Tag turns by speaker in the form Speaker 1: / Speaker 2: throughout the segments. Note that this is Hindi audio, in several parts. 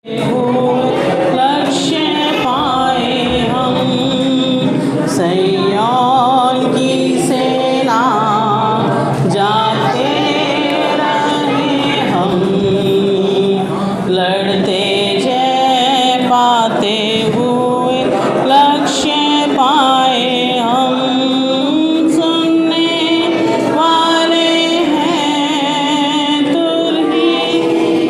Speaker 1: लक्ष्य पाए हम सैय्योन की सेना जाते रहे हम लड़ते जय पाते हुए लक्ष्य पाए हम सुनने वाले हैं तुरही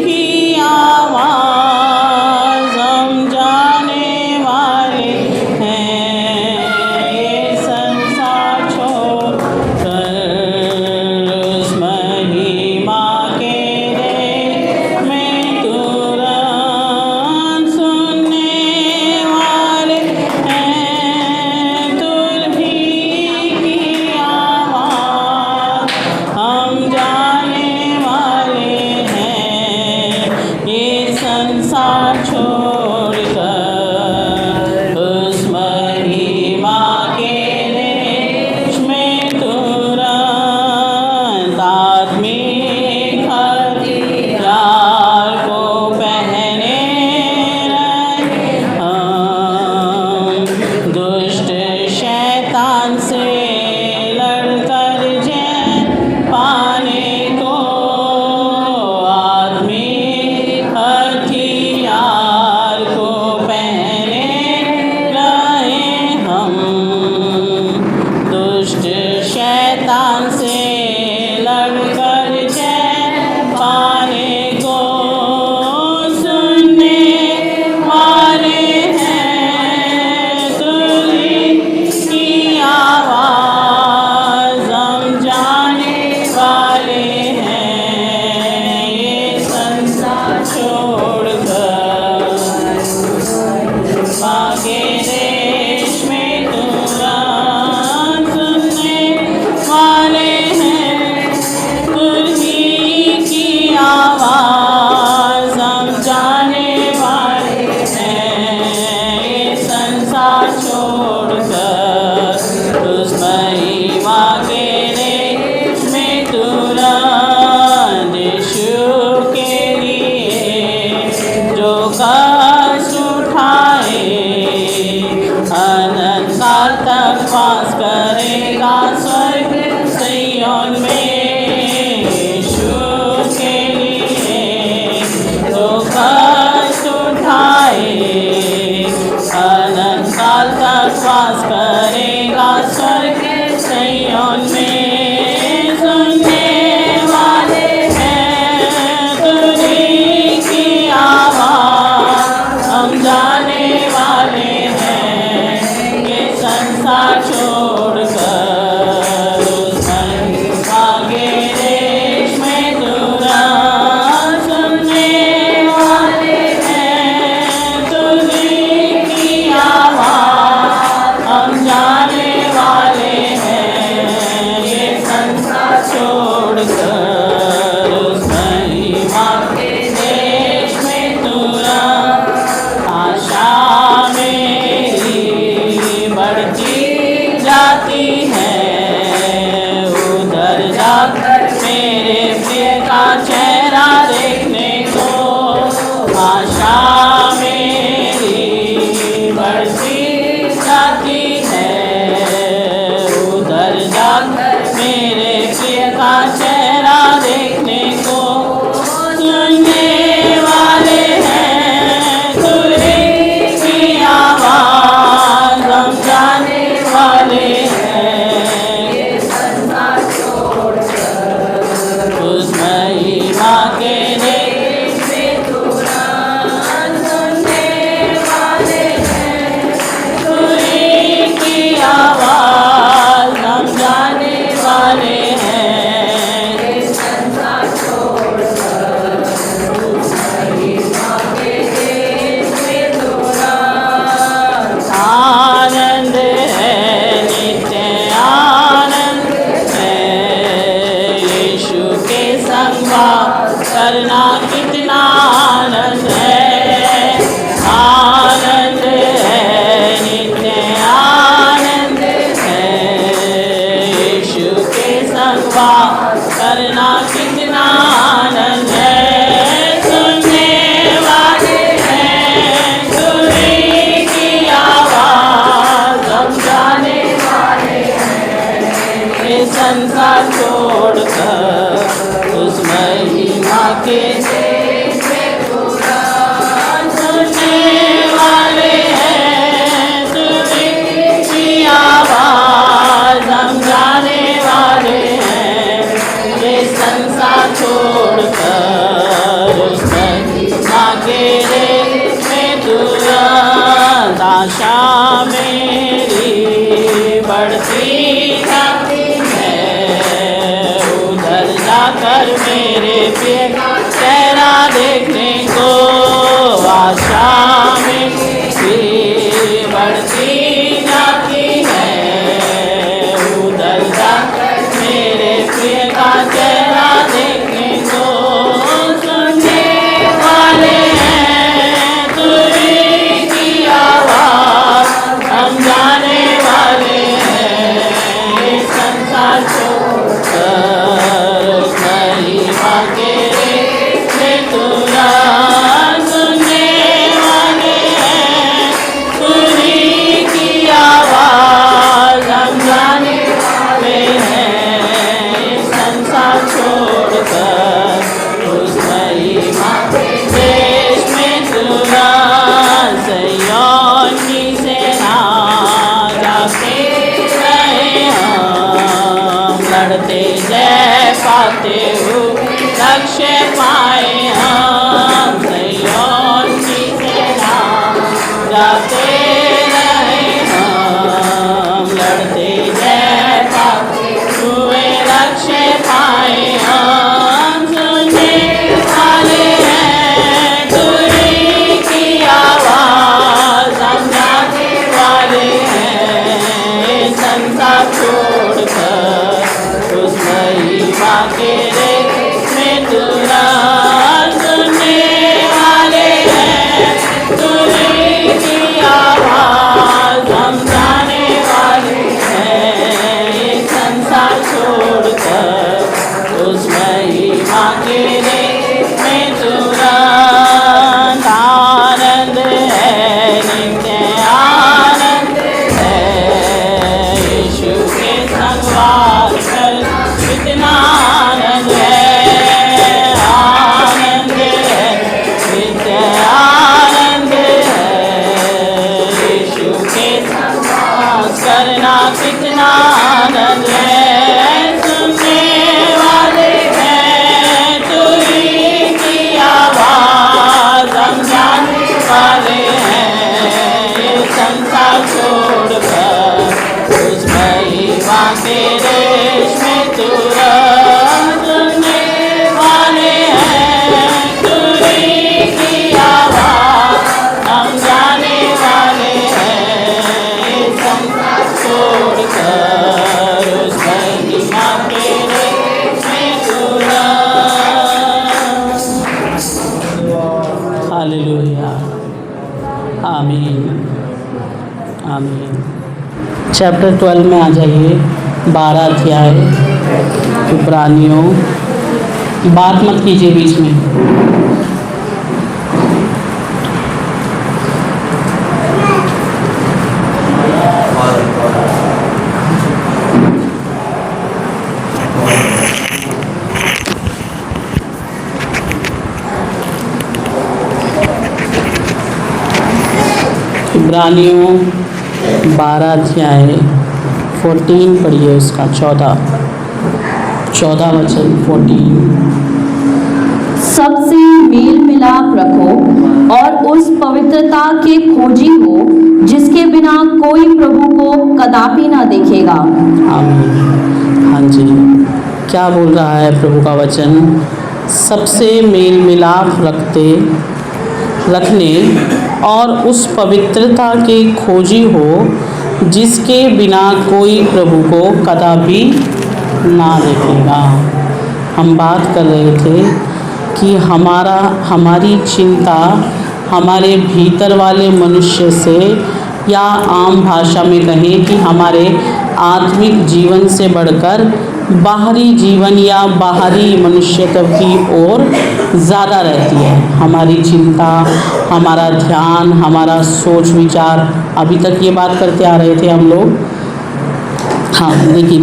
Speaker 1: की आवाज़ हम जाने वाले हैं ये संसार छोड़कर उस महिमा के देश में तुरंत सुनने वाले हैं तुरही की आवाज़ हम जाने वाले हैं ये संसार छोड़कर उस महिमा के देश में तुरंत आत्मिक हथियार को पहने रहे हम दुष्ट शैतान से लड़कर जय पाने को आत्मिक हथियार को पहने रहे हम दुष्ट शैतान से लड़कर जय पाने को सुनने वाले हैं तुरही की आवाज़ हम जाने वाले हैं ये संसार छोड़कर आगे देश में तुरंत सुनने वाले हैं तुरही की आवाज़ हम जाने वाले हैं ये संसार छोड़कर उस महिमा के देश में तुरंत यीशु के लिए जो कष्ट उठाए अनंत काल तक वास करेगा स्वर्ग सिय्योन में यीशु के लिए जो कष्ट उठाए अनंत काल तक वास करेगा स्वर्ग सिय्योन में सुनने वाले हैं तुरही की आवाज़ हम जाने वाले हैं ये संसार छोड़कर उस महिमा के देश में तुरंत सुनने वाले हैं तुरही की आवाज़ हम जाने वाले हैं ये संसार छोड़कर उस महिमा के देश में तुरंत आशा मेरी बढ़ती जाती है उधर जाकर मेरे प्रिय का चेहरा देखने को आशा मेरी बढ़ती जाती है उधर जाकर मेरे प्रिय का चेहरा देखने को सुनने वाले हैं तुरही की आवाज़ हम जाने वाले हैं ये संसार छोड़कर उस महिमा के देश में तुरंत आशा मेरी बढ़ती जाती है, उधर जाकर मेरे प्रिय का चेहरा देखने को। आशा मेरी बढ़ती जाती है, उधर जाकर मेरे प्रिय का चेहरा देखने को। सुनने वाले हैं तुझी की आवाज़, समझाने वाले हैं ये संसार छोड़कर महिमा के में तुरा। सुनने वाले हैं तुझी की आवाज़, समझाने वाले हैं ये संसार छोड़कर उस महिमा के देश में तुरा। सिय्योन की सेना जाते रहे हम, लड़ते जय पाते हुए लक्ष्य पाए हम। सिय्योन की सेना जाते रहे हम, लड़ते जय पाते हुए लक्ष्य पाए हम। सुनने वाले हैं तुझी की आवाज़, समझाने वाले हैं संसार छोड़कर उस महिमा के देश में तुरा। सुनने वाले हैं तुझी की आवाज़, समझाने वाले हैं ये संसार छोड़कर उस महिमा के देश में तुरंत। आनंद है नित्य आनंद है, यीशु के संग वास कर कितना आनंद है। आनंद है नित्य आनंद है, यीशु के संग वास करना कितना आनंद है। सुनने वाले हैं तुझी की आवाज़, समझाने वाले हैं ये संसार छोड़कर उस महिमा के देश में तुरंत। सुनने वाले हैं तुझी की आवाज़, समझाने वाले हैं ये संसार छोड़कर उस महिमा के देश में तुरंत। हालेलुया, आमीन आमीन। चैप्टर 12 में आ जाइए, 12 अध्याय इब्रानियों। बात मत कीजिए बीच में। इब्रानियों 12 अध्याय 14 पढ़िए, उसका 14 वचन 14।
Speaker 2: सबसे मेल मिलाप रखो और उस पवित्रता के खोजी हो जिसके बिना कोई प्रभु को कदापि ना देखेगा।
Speaker 1: आमीन। हाँ जी, क्या बोल रहा है प्रभु का वचन? सबसे मेल मिलाप रखने और उस पवित्रता के खोजी हो जिसके बिना कोई प्रभु को कदापि ना देखेगा। हम बात कर रहे थे कि हमारी चिंता हमारे भीतर वाले मनुष्य से, या आम भाषा में कहें कि हमारे आत्मिक जीवन से बढ़कर बाहरी जीवन या बाहरी मनुष्यत्व की ओर ज़्यादा रहती है। हमारी चिंता, हमारा ध्यान, हमारा सोच विचार, अभी तक ये बात करते आ रहे थे हम लोग। हाँ, लेकिन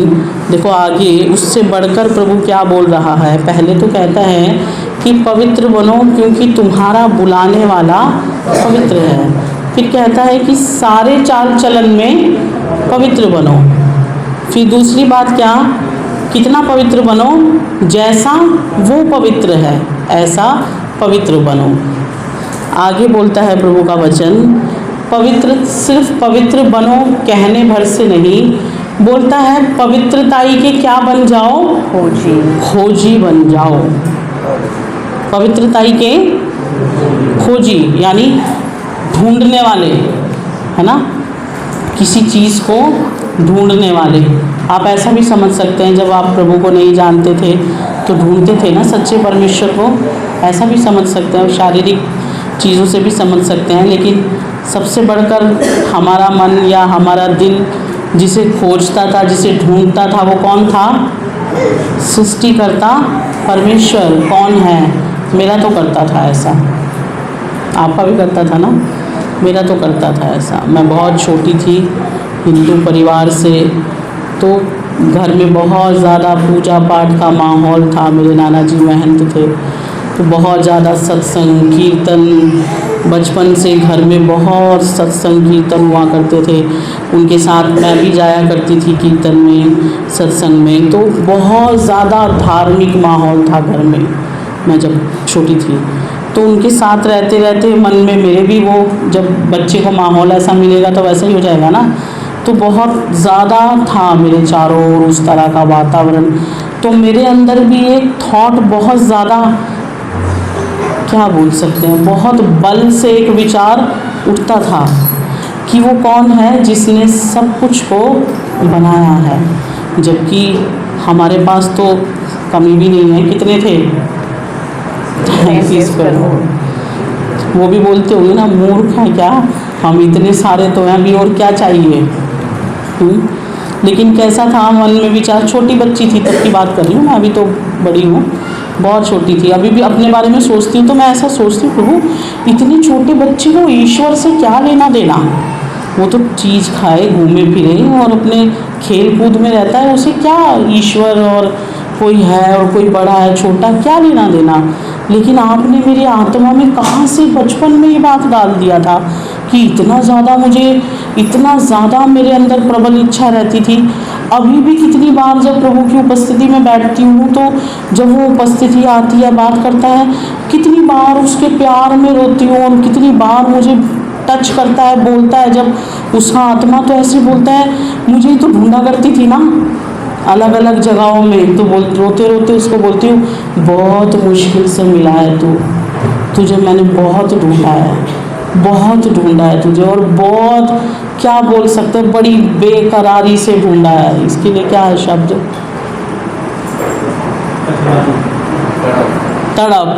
Speaker 1: देखो आगे उससे बढ़कर प्रभु क्या बोल रहा है। पहले तो कहता है कि पवित्र बनो क्योंकि तुम्हारा बुलाने वाला पवित्र है। फिर कहता है कि सारे चाल चलन में पवित्र बनो। फिर दूसरी बात क्या, कितना पवित्र बनो, जैसा वो पवित्र है ऐसा पवित्र बनो। आगे बोलता है प्रभु का वचन पवित्र सिर्फ पवित्र बनो कहने भर से नहीं, बोलता है पवित्रताई के क्या बन जाओ, खोजी बन जाओ। पवित्रताई के खोजी यानी ढूंढने वाले, है ना, किसी चीज़ को ढूंढने वाले। आप ऐसा भी समझ सकते हैं, जब आप प्रभु को नहीं जानते थे तो ढूंढते थे ना सच्चे परमेश्वर को, ऐसा भी समझ सकते हैं। और शारीरिक चीज़ों से भी समझ सकते हैं, लेकिन सबसे बढ़कर हमारा मन या हमारा दिल जिसे खोजता था, जिसे ढूंढता था, वो कौन था? सृष्टिकर्ता परमेश्वर। कौन है? मेरा तो करता था ऐसा, आपका भी करता था ना? मेरा तो करता था ऐसा। मैं बहुत छोटी थी, हिंदू परिवार से, तो घर में बहुत ज़्यादा पूजा पाठ का माहौल था। मेरे नाना जी महंत थे, तो बहुत ज़्यादा सत्संग कीर्तन, बचपन से घर में बहुत सत्संग कीर्तन हुआ करते थे। उनके साथ मैं भी जाया करती थी कीर्तन में, सत्संग में। तो बहुत ज़्यादा धार्मिक माहौल था घर में, मैं जब छोटी थी। तो उनके साथ रहते रहते मन में मेरे भी वो, जब बच्चे को माहौल ऐसा मिलेगा तो वैसा ही हो जाएगा ना, तो बहुत ज़्यादा था मेरे चारों ओर उस तरह का वातावरण। तो मेरे अंदर भी एक थॉट बहुत ज़्यादा, क्या बोल सकते हैं, बहुत बल से एक विचार उठता था कि वो कौन है जिसने सब कुछ को बनाया है, जबकि हमारे पास तो कमी भी नहीं है। कितने थे? 33 करोड़। वो भी बोलते होंगे ना, मूर्ख है क्या, हम इतने सारे तो हैं, अभी और क्या चाहिए। लेकिन कैसा था मन में विचार, छोटी बच्ची थी तब की बात कर रही हूँ मैं, अभी तो बड़ी हूँ, बहुत छोटी थी। अभी भी अपने बारे में सोचती हूँ तो मैं ऐसा सोचती हूँ, प्रभु इतने छोटे बच्चे को ईश्वर से क्या लेना देना, वो तो चीज़ खाए घूमे फिरे और अपने खेल कूद में रहता है, उसे क्या ईश्वर और कोई है और कोई बड़ा है छोटा, क्या लेना देना। लेकिन आपने मेरी आत्मा में कहाँ से बचपन में ये बात डाल दिया था कि इतना ज़्यादा मेरे अंदर प्रबल इच्छा रहती थी। अभी भी कितनी बार जब प्रभु की उपस्थिति में बैठती हूँ, तो जब वो उपस्थिति आती है, बात करता है, कितनी बार उसके प्यार में रोती हूँ और कितनी बार मुझे टच करता है, बोलता है। जब उसका आत्मा तो ऐसे बोलता है, मुझे तो ढूंढा करती थी ना अलग अलग जगहों में, तो रोते रोते उसको बोलती हूँ, बहुत मुश्किल से मिला है तू, तुझे मैंने बहुत ढूंढा है तुझे, और बहुत क्या बोल सकते हैं, बड़ी बेकरारी से ढूंढा है। इसके लिए क्या है शब्द? तड़प।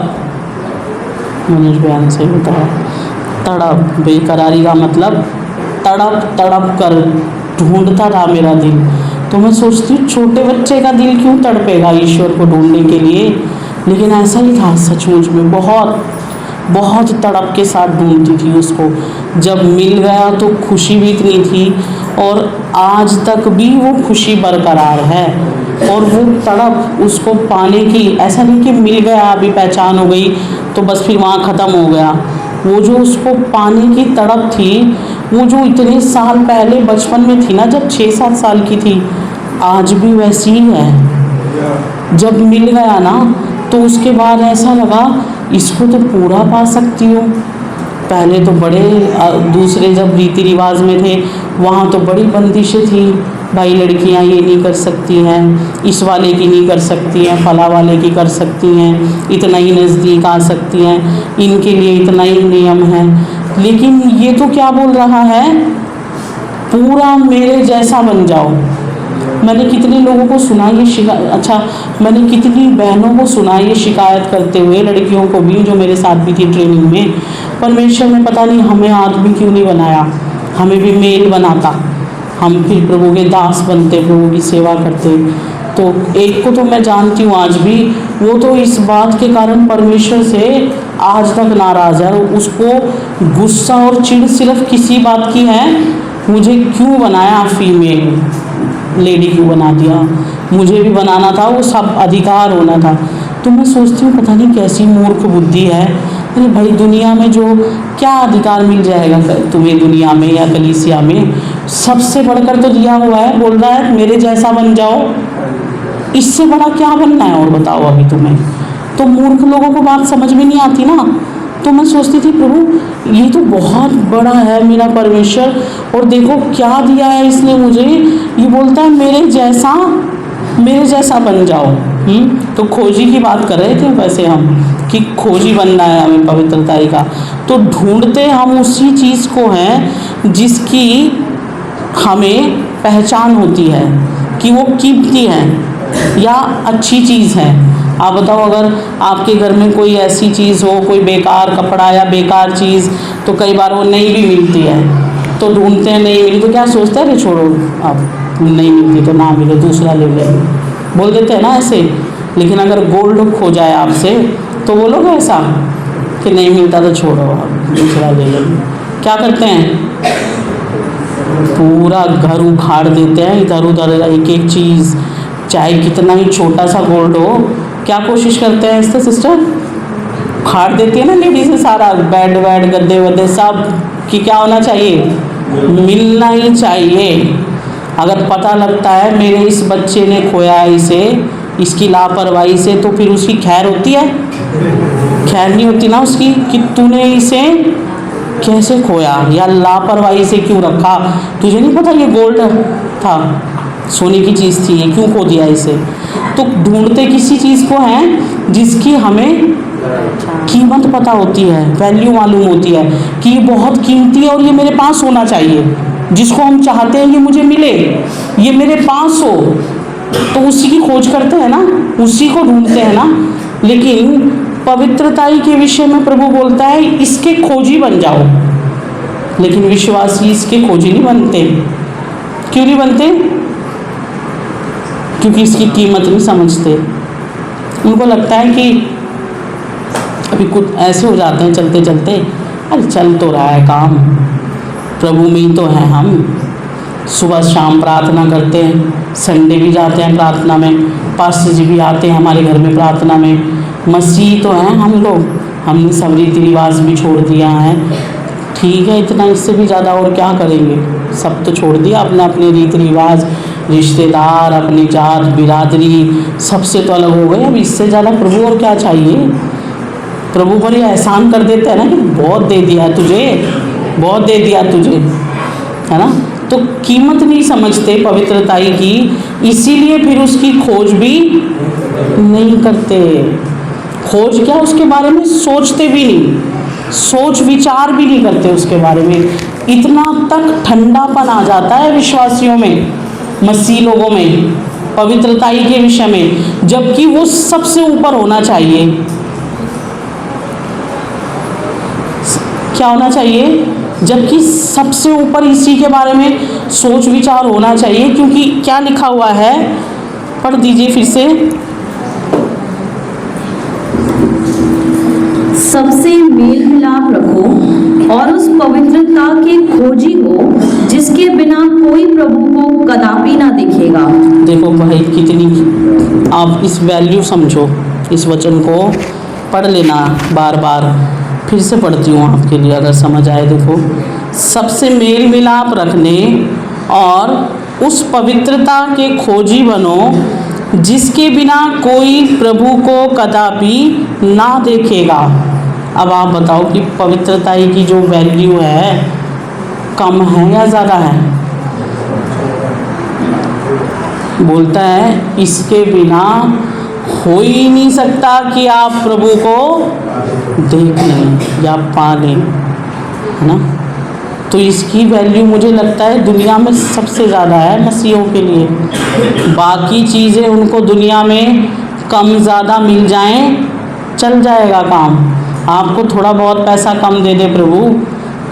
Speaker 1: मनोज बयान से बताया, तड़प। बेकरारी का मतलब तड़प कर ढूंढता था मेरा दिल। तो मैं सोचती हूँ छोटे बच्चे का दिल क्यों तड़पेगा ईश्वर को ढूंढने के लिए, लेकिन ऐसा ही था सचमुच में, बहुत तड़प के साथ ढूंढती थी उसको। जब मिल गया तो खुशी भी इतनी थी, और आज तक भी वो खुशी बरकरार है। और वो तड़प उसको पाने की, ऐसा नहीं कि मिल गया अभी पहचान हो गई तो बस फिर वहाँ ख़त्म हो गया। वो जो उसको पाने की तड़प थी, वो जो इतने साल पहले बचपन में थी ना, जब 6-7 साल की थी, आज भी वैसी ही है। जब मिल गया ना तो उसके बाद ऐसा लगा इसको तो पूरा पा सकती हूँ। पहले तो बड़े दूसरे जब रीति रिवाज में थे, वहाँ तो बड़ी बंदिशें थी, भाई लड़कियाँ ये नहीं कर सकती हैं, इस वाले की नहीं कर सकती हैं, फला वाले की कर सकती हैं, इतना ही नज़दीक आ सकती हैं, इनके लिए इतना ही नियम है। लेकिन ये तो क्या बोल रहा है, पूरा मेरे जैसा बन जाओ। मैंने कितने लोगों को सुना ये मैंने कितनी बहनों को सुना ये शिकायत करते हुए, लड़कियों को भी जो मेरे साथ भी थी ट्रेनिंग में, परमेश्वर ने पता नहीं हमें आदमी क्यों नहीं बनाया, हमें भी मेल बनाता, हम फिर प्रभु के दास बनते, प्रभु की सेवा करते। तो एक को तो मैं जानती हूँ आज भी, वो तो इस बात के कारण परमेश्वर से आज तक नाराज़ है। उसको गुस्सा और चिढ़ सिर्फ किसी बात की है, मुझे क्यों बनाया, फीमेल लेडी क्यों बना दिया, मुझे भी बनाना था, वो सब अधिकार होना था। तो मैं सोचती हूँ पता नहीं कैसी मूर्ख बुद्धि है। अरे भाई दुनिया में जो क्या अधिकार मिल जाएगा तुम्हें, दुनिया में या कलीसिया में सबसे बढ़कर तो दिया हुआ है, बोल रहा है मेरे जैसा बन जाओ, इससे बड़ा क्या बनना है और बताओ अभी तुम्हें। तो मूर्ख लोगों को बात समझ में नहीं आती ना, तो मैं सोचती थी प्रभु ये तो बहुत बड़ा है मेरा परमेश्वर, और देखो क्या दिया है इसने मुझे। ये बोलता है मेरे जैसा बन जाओ। तो खोजी की बात कर रहे थे वैसे हम, कि खोजी बनना है हमें पवित्रताई का। तो ढूंढते हम उसी चीज़ को हैं जिसकी हमें पहचान होती है कि वो कीमती है या अच्छी चीज़ है। आप बताओ, अगर आपके घर में कोई ऐसी चीज़ हो, कोई बेकार कपड़ा या बेकार चीज़, तो कई बार वो नहीं भी मिलती है, तो ढूंढते हैं, नहीं मिली तो क्या सोचते हैं, अरे छोड़ो आप, नहीं मिलती तो ना मिले, दूसरा ले ले, बोल देते हैं ना ऐसे। लेकिन अगर गोल्ड खो जाए आपसे तो बोलोगे ऐसा कि नहीं मिलता तो छोड़ो आप, दूसरा ले लो। क्या करते हैं, पूरा घर उखाड़ देते हैं, इधर उधर एक एक चीज़, चाहे कितना ही छोटा सा गोल्ड हो, क्या कोशिश करते हैं इससे सिस्टर, उखाड़ देती है ना लेडीज़ सारा, बेड वेड गद्दे वद्दे सब, कि क्या होना चाहिए, मिलना ही चाहिए। अगर पता लगता है मेरे इस बच्चे ने खोया है इसे, इसकी लापरवाही से, तो फिर उसकी खैर होती है, खैर नहीं होती ना उसकी, कि तूने इसे कैसे खोया या लापरवाही से क्यों रखा, तुझे नहीं पता ये गोल्ड था, सोने की चीज़ थी, ये क्यों खो दिया इसे। तो ढूंढते किसी चीज़ को हैं जिसकी हमें कीमत पता होती है, वैल्यू मालूम होती है कि ये बहुत कीमती है और ये मेरे पास होना चाहिए, जिसको हम चाहते हैं ये मुझे मिले, ये मेरे पास हो, तो उसी की खोज करते हैं ना, उसी को ढूंढते हैं ना। लेकिन पवित्रताई के विषय में प्रभु बोलता है इसके खोजी बन जाओ, लेकिन विश्वासी इसके खोजी नहीं बनते। क्यों नहीं बनते, क्योंकि इसकी कीमत नहीं समझते। उनको लगता है कि अभी कुछ ऐसे हो जाते हैं चलते चलते, अरे चल तो रहा है काम, प्रभु में ही तो हैं हम, सुबह शाम प्रार्थना करते हैं, संडे भी जाते हैं प्रार्थना में, पास्टर जी भी आते हैं हमारे घर में प्रार्थना में, मसीह तो हैं हम लोग, हमने सब रीति रिवाज भी छोड़ दिया है, ठीक है, इतना इससे भी ज़्यादा और क्या करेंगे, सब तो छोड़ दिया, अपने अपने रीति रिवाज, रिश्तेदार, अपनी जात बिरादरी, सबसे तो अलग हो गए, अब इससे ज़्यादा प्रभु और क्या चाहिए। प्रभु पर ये एहसान कर देते हैं ना कि बहुत दे दिया तुझे, बहुत दे दिया तुझे, है ना। तो कीमत नहीं समझते पवित्रताई की, इसीलिए फिर उसकी खोज भी नहीं करते। खोज क्या, उसके बारे में सोचते भी नहीं, सोच विचार भी नहीं करते उसके बारे में। इतना तक ठंडापन आ जाता है विश्वासियों में, मसीह लोगों में, पवित्रताई के विषय में, जबकि वो सबसे ऊपर होना चाहिए। क्या होना चाहिए, जबकि सबसे ऊपर इसी के बारे में सोच विचार होना चाहिए। क्योंकि क्या लिखा हुआ है, पढ़ दीजिए फिर से।
Speaker 2: सबसे मेल मिलाप रखो और उस पवित्रता के खोजी हो जिसके बिना कोई प्रभु को कदापि ना दिखेगा।
Speaker 1: देखो भाई कितनी, आप इस वैल्यू समझो, इस वचन को पढ़ लेना बार बार, फिर से पढ़ती हूँ आपके लिए अगर समझ आए। देखो, सबसे मेल मिलाप रखने और उस पवित्रता के खोजी बनो जिसके बिना कोई प्रभु को कदापि ना देखेगा। अब आप बताओ कि पवित्रताई की जो वैल्यू है कम है या ज़्यादा है। बोलता है इसके बिना हो ही नहीं सकता कि आप प्रभु को देख लें या पा लें, है ना। तो इसकी वैल्यू मुझे लगता है दुनिया में सबसे ज़्यादा है मसीहों के लिए। बाकी चीज़ें उनको दुनिया में कम ज़्यादा मिल जाएं, चल जाएगा काम। आपको थोड़ा बहुत पैसा कम दे दे प्रभु,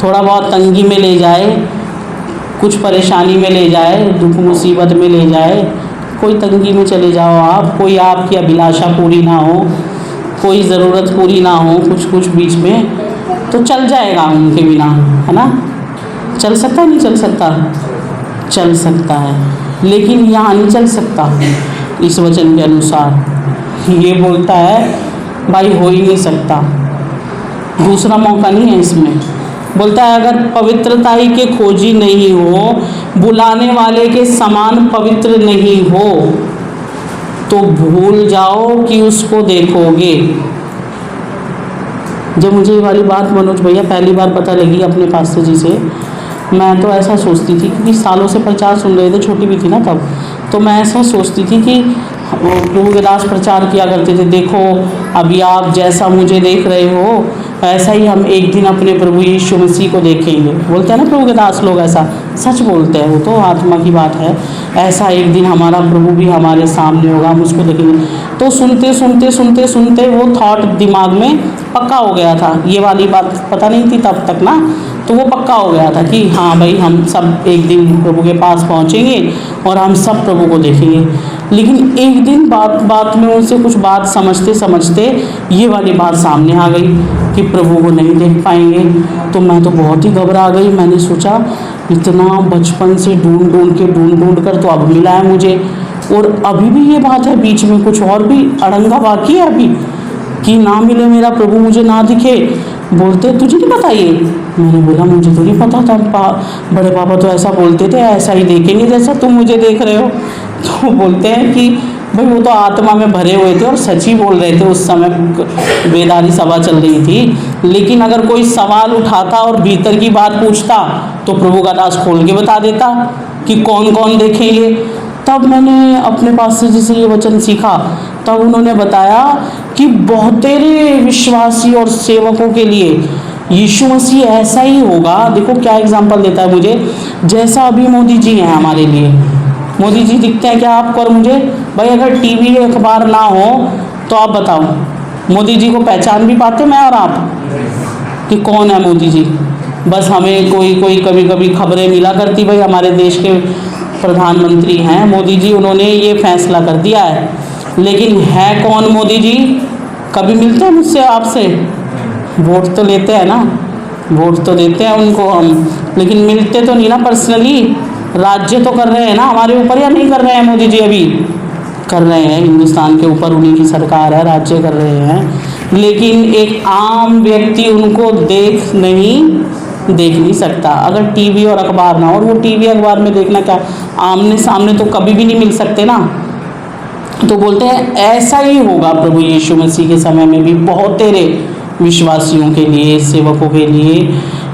Speaker 1: थोड़ा बहुत तंगी में ले जाए, कुछ परेशानी में ले जाए, दुख मुसीबत में ले जाए, कोई तंगी में चले जाओ आप, कोई आपकी अभिलाषा पूरी ना हो, कोई ज़रूरत पूरी ना हो, कुछ बीच में, तो चल जाएगा उनके बिना, है ना। चल सकता है, नहीं चल सकता, चल सकता है, लेकिन यहाँ नहीं चल सकता। इस वचन के अनुसार ये बोलता है भाई हो ही नहीं सकता, दूसरा मौका नहीं है इसमें। बोलता है अगर पवित्रताई के खोजी नहीं हो, बुलाने वाले के समान पवित्र नहीं हो, तो भूल जाओ कि उसको देखोगे। जब मुझे ये वाली बात मनोज भैया पहली बार पता लगी अपने पास्टर जी से, मैं तो ऐसा सोचती थी, क्योंकि सालों से प्रचार सुन रहे थे, छोटी भी थी ना तब, तो मैं ऐसा सोचती थी कि प्रभु के दास प्रचार किया करते थे, देखो अभी आप जैसा मुझे देख रहे हो ऐसा ही हम एक दिन अपने प्रभु यीशु मसीह को देखेंगे। बोलते हैं ना प्रभु के दास लोग, ऐसा सच बोलते हैं, वो तो आत्मा की बात है। ऐसा एक दिन हमारा प्रभु भी हमारे सामने होगा, हम उसको देखेंगे। तो सुनते सुनते सुनते सुनते वो थॉट दिमाग में पक्का हो गया था। ये वाली बात पता नहीं थी तब तक ना, तो वो पक्का हो गया था कि हाँ भाई हम सब एक दिन प्रभु के पास पहुँचेंगे और हम सब प्रभु को देखेंगे। लेकिन एक दिन बात में उनसे कुछ बात समझते समझते ये वाली बात सामने आ गई कि प्रभु को नहीं देख पाएंगे। तो मैं तो बहुत ही घबरा गई। मैंने सोचा इतना बचपन से ढूंढ कर तो अब मिला है मुझे, और अभी भी ये बात है, बीच में कुछ और भी अड़ंगा बाकी है अभी कि ना मिले मेरा प्रभु, मुझे ना दिखे। बोलते तुझे नहीं पता ये? मैंने बोला मुझे तो नहीं पता था, बड़े पापा तो ऐसा बोलते थे, ऐसा ही देखेंगे जैसा तुम मुझे देख रहे हो। तो बोलते हैं कि भाई वो तो आत्मा में भरे हुए थे और सच ही बोल रहे थे, उस समय बेदारी सभा चल रही थी। लेकिन अगर कोई सवाल उठाता और भीतर की बात पूछता तो प्रभु का दास खोल के बता देता कि कौन कौन देखेंगे। तब मैंने अपने पास से जिसे ये वचन सीखा, तब उन्होंने बताया कि बहुतेरे विश्वासी और सेवकों के लिए यीशु मसीह ऐसा ही होगा। देखो क्या एग्जाम्पल देता है मुझे, जैसा अभी मोदी जी हैं हमारे लिए। मोदी जी दिखते हैं क्या आपको और मुझे? भाई अगर टीवी अखबार ना हो तो आप बताओ, मोदी जी को पहचान भी पाते मैं और आप कि कौन है मोदी जी? बस हमें कोई कभी कभी खबरें मिला करती, भाई हमारे देश के प्रधानमंत्री हैं मोदी जी, उन्होंने ये फैसला कर दिया है। लेकिन है कौन मोदी जी? कभी मिलते हैं मुझसे आपसे? वोट तो लेते हैं ना, वोट तो देते हैं उनको हम, लेकिन मिलते तो नहीं ना पर्सनली। राज्य तो कर रहे हैं ना हमारे ऊपर, या नहीं कर रहे हैं मोदी जी? अभी कर रहे हैं, हिंदुस्तान के ऊपर उन्हीं की सरकार है, राज्य कर रहे हैं। लेकिन एक आम व्यक्ति उनको देख नहीं सकता अगर टीवी और अखबार ना हो। और वो टीवी अखबार में देखना क्या, आमने सामने तो कभी भी नहीं मिल सकते ना। तो बोलते हैं ऐसा ही होगा प्रभु यीशु मसीह के समय में भी बहुतेरे विश्वासियों के लिए, सेवकों के लिए।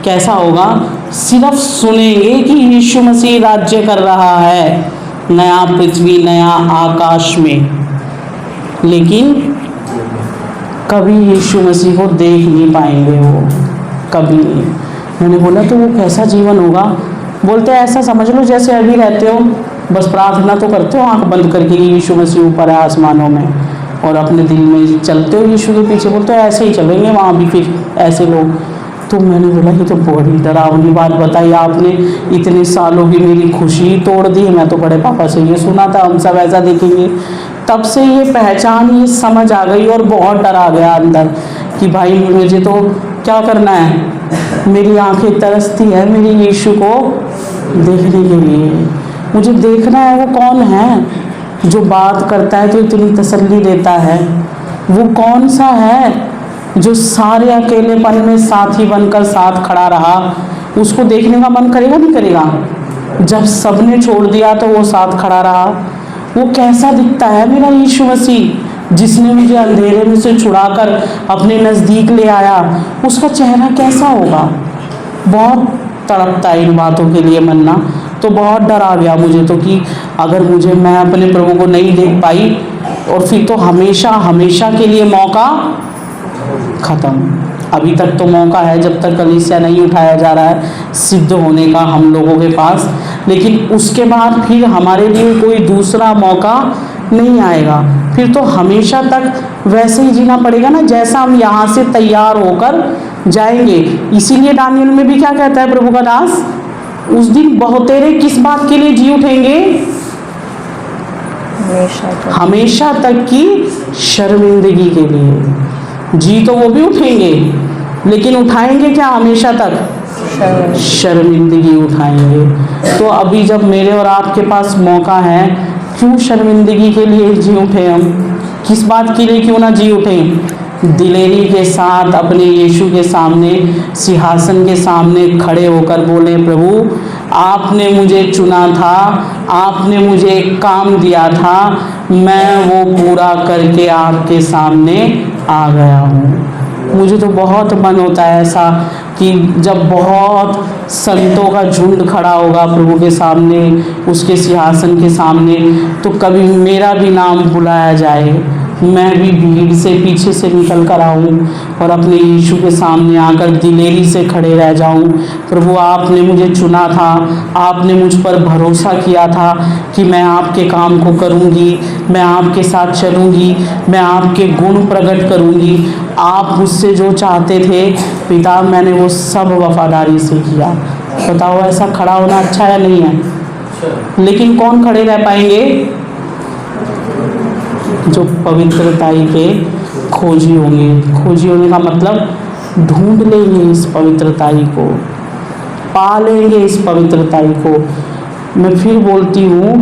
Speaker 1: कैसा होगा? सिर्फ सुनेंगे कि यीशु मसीह राज्य कर रहा है नया पृथ्वी नया आकाश में, लेकिन कभी यीशु मसीह को देख नहीं पाएंगे वो, कभी नहीं। मैंने बोला तो वो कैसा जीवन होगा? बोलते हैं ऐसा समझ लो जैसे अभी रहते हो, बस प्रार्थना तो करते हो आंख बंद करके कि यीशु मसीह ऊपर है आसमानों में, और अपने दिल में चलते हो यीशु के पीछे। बोलते हो ऐसे ही चलेंगे वहाँ भी फिर ऐसे लोग। तो मैंने बोला ये तो बड़ी डरावनी बात बताई आपने, इतने सालों की मेरी खुशी तोड़ दी। मैं तो बड़े पापा से ये सुना था हम सब ऐसा देखेंगे। तब से ये पहचान, ये समझ आ गई और बहुत डर आ गया अंदर कि भाई मुझे तो क्या करना है, मेरी आंखें तरसती है मेरी यीशु को देखने के लिए। मुझे देखना है वो कौन है जो बात करता है तो इतनी तसल्ली देता है। वो कौन सा है जो सारे अकेलेपन में साथी बनकर साथ खड़ा रहा। उसको देखने का मन करेगा नहीं करेगा? जब सबने छोड़ दिया तो वो साथ खड़ा रहा। वो कैसा दिखता है मेरा यीशु मसीह, जिसने मुझे अंधेरे में से छुड़ाकर अपने नज़दीक ले आया। उसका चेहरा कैसा होगा? बहुत तड़पता है इन बातों के लिए मन ना। तो बहुत डर आ गया मुझे तो कि अगर मैं अपने प्रभु को नहीं देख पाई और फिर तो हमेशा हमेशा के लिए मौका ख़त्म। अभी तक तो मौका है जब तक कलीसिया नहीं उठाया जा रहा है सिद्ध होने का हम लोगों के पास, लेकिन उसके बाद फिर हमारे लिए कोई दूसरा मौका नहीं आएगा। फिर तो हमेशा तक वैसे ही जीना पड़ेगा ना जैसा हम यहाँ से तैयार होकर जाएंगे। इसीलिए दानियल में भी क्या कहता है प्रभु का दास, उस दिन बहुतेरे किस बात के लिए जी उठेंगे? हमेशा तक की शर्मिंदगी के लिए। जी तो वो भी उठेंगे, लेकिन उठाएंगे क्या? हमेशा तक शर्मिंदगी उठाएंगे। तो अभी जब मेरे और आपके पास मौका है, क्यों शर्मिंदगी के लिए जी उठे हम? किस बात के लिए क्यों ना जी उठें? दिलेरी के साथ अपने यीशु के सामने, सिंहासन के सामने खड़े होकर बोले, प्रभु आपने मुझे चुना था, आपने मुझे एक काम दिया था, मैं वो पूरा करके आपके सामने आ गया हूँ। मुझे तो बहुत मन होता है ऐसा कि जब बहुत संतों का झुंड खड़ा होगा प्रभु के सामने, उसके सिंहासन के सामने, तो कभी मेरा भी नाम बुलाया जाए, मैं भी भीड़ से पीछे से निकल कर आऊँ और अपने यीशु के सामने आकर दिलेरी से खड़े रह जाऊँ। प्रभु आपने मुझे चुना था, आपने मुझ पर भरोसा किया था कि मैं आपके काम को करूँगी, मैं आपके साथ चलूँगी, मैं आपके गुण प्रकट करूँगी। आप मुझसे जो चाहते थे पिता, मैंने वो सब वफादारी से किया। बताओ ऐसा खड़ा होना अच्छा है नहीं है? लेकिन कौन खड़े रह पाएंगे? जो पवित्रताई के खोजी होंगे। खोजी होने का मतलब ढूंढ लेंगे इस पवित्रताई को, पा लेंगे इस पवित्रताई को। मैं फिर बोलती हूँ,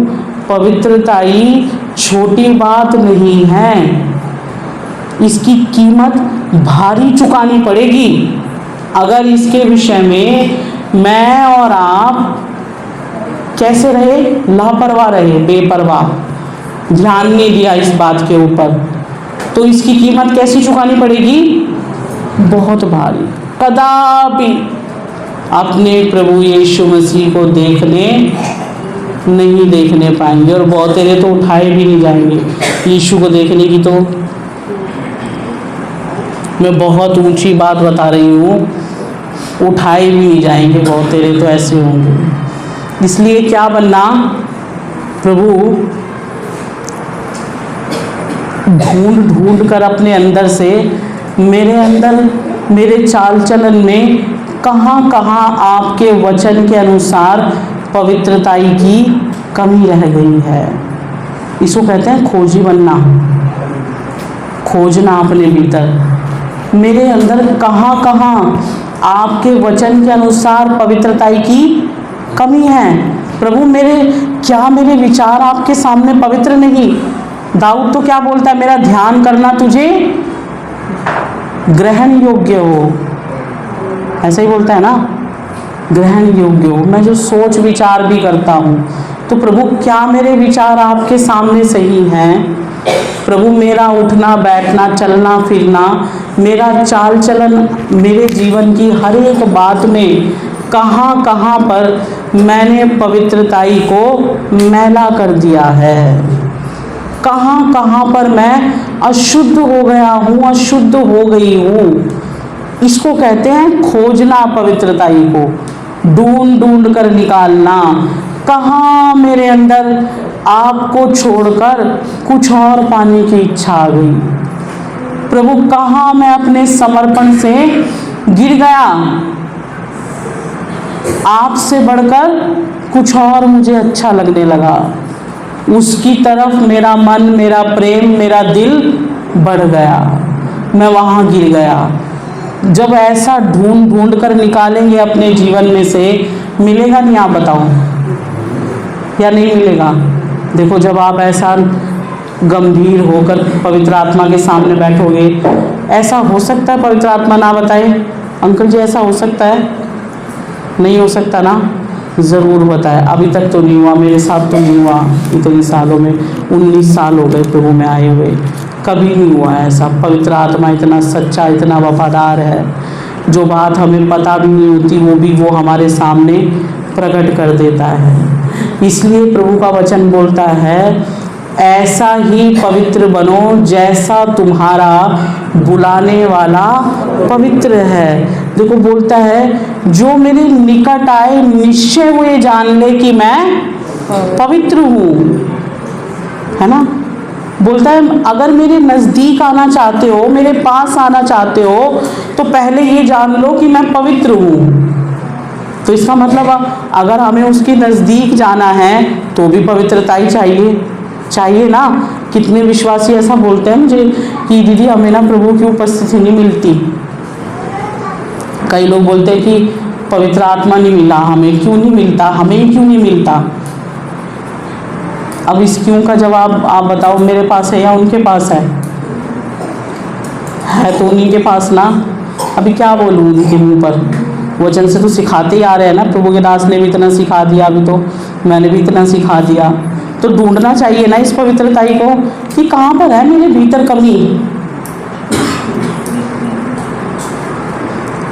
Speaker 1: पवित्रताई छोटी बात नहीं है, इसकी कीमत भारी चुकानी पड़ेगी। अगर इसके विषय में मैं और आप कैसे रहे? लापरवाह रहे, बेपरवाह, ध्यान नहीं दिया इस बात के ऊपर, तो इसकी कीमत कैसी चुकानी पड़ेगी? बहुत भारी। कदापि अपने प्रभु यीशु मसीह को नहीं देखने पाएंगे, और बहुत तेरे तो उठाए भी नहीं जाएंगे। यीशु को देखने की तो मैं बहुत ऊंची बात बता रही हूँ, उठाए भी नहीं जाएंगे, बहुत तेरे तो ऐसे होंगे। इसलिए क्या बनना? प्रभु ढूंढ ढूंढ कर अपने अंदर से, मेरे अंदर, मेरे चाल चलन में कहाँ कहाँ आपके वचन के अनुसार पवित्रताई की कमी रह गई है। इसको कहते हैं खोजी बनना, खोजना अपने भीतर। मेरे अंदर कहाँ कहाँ आपके वचन के अनुसार पवित्रताई की कमी है। प्रभु क्या मेरे विचार आपके सामने पवित्र नहीं? दाऊद तो क्या बोलता है? मेरा ध्यान करना तुझे ग्रहण योग्य हो, ऐसा ही बोलता है ना, ग्रहण योग्य हो। मैं जो सोच विचार भी करता हूँ, तो प्रभु क्या मेरे विचार आपके सामने सही हैं? प्रभु मेरा उठना बैठना, चलना फिरना, मेरा चाल चलन, मेरे जीवन की हर एक बात में कहाँ कहाँ पर मैंने पवित्रताई को मैला कर दिया है, कहाँ कहाँ पर मैं अशुद्ध हो गया हूँ, अशुद्ध हो गई हूँ। इसको कहते हैं खोजना पवित्रताई को, ढूंढ ढूंढ कर निकालना। कहाँ मेरे अंदर आपको छोड़कर कुछ और पाने की इच्छा आ गई? प्रभु कहाँ मैं अपने समर्पण से गिर गया? आपसे बढ़कर कुछ और मुझे अच्छा लगने लगा, उसकी तरफ मेरा मन, मेरा प्रेम, मेरा दिल बढ़ गया, मैं वहाँ गिर गया। जब ऐसा ढूंढ ढूंढ कर निकालेंगे अपने जीवन में से, मिलेगा नहीं? आप बताओ, या नहीं मिलेगा? देखो, जब आप ऐसा गंभीर होकर पवित्र आत्मा के सामने बैठोगे, ऐसा हो सकता है पवित्र आत्मा ना बताए? अंकल जी ऐसा हो सकता है? नहीं हो सकता ना? ज़रूर बताए। अभी तक तो नहीं हुआ, मेरे साथ तो नहीं हुआ इतने सालों में, 19 साल हो गए प्रभु में आए हुए, कभी नहीं हुआ ऐसा। पवित्र आत्मा इतना सच्चा, इतना वफादार है, जो बात हमें पता भी नहीं होती वो भी वो हमारे सामने प्रकट कर देता है। इसलिए प्रभु का वचन बोलता है, ऐसा ही पवित्र बनो जैसा तुम्हारा बुलाने वाला पवित्र है। देखो बोलता है, जो मेरे निकट आए निश्चय वो ये जान ले कि मैं पवित्र हूँ, है ना? बोलता है, अगर मेरे नज़दीक आना चाहते हो, मेरे पास आना चाहते हो, तो पहले ये जान लो कि मैं पवित्र हूँ। तो इसका मतलब अगर हमें उसके नज़दीक जाना है तो भी पवित्रता ही चाहिए ना। कितने विश्वासी ऐसा बोलते हैं मुझे कि दीदी हमें ना प्रभु की उपस्थिति नहीं मिलती। कई लोग बोलते हैं कि पवित्र आत्मा नहीं मिला हमें। क्यों नहीं मिलता? हमें क्यों नहीं मिलता? अब इस क्यों का जवाब आप बताओ, मेरे पास है या उनके पास है? तो उन्हीं के पास ना। अभी क्या बोलूँ उनके मुँह पर? वचन से तो सिखाते ही आ रहे हैं ना, प्रभु के दास ने भी इतना सिखा दिया, अभी तो मैंने भी इतना सिखा दिया। तो ढूंढना चाहिए ना इस पवित्रताई को कि कहाँ पर है मेरे भीतर कमी।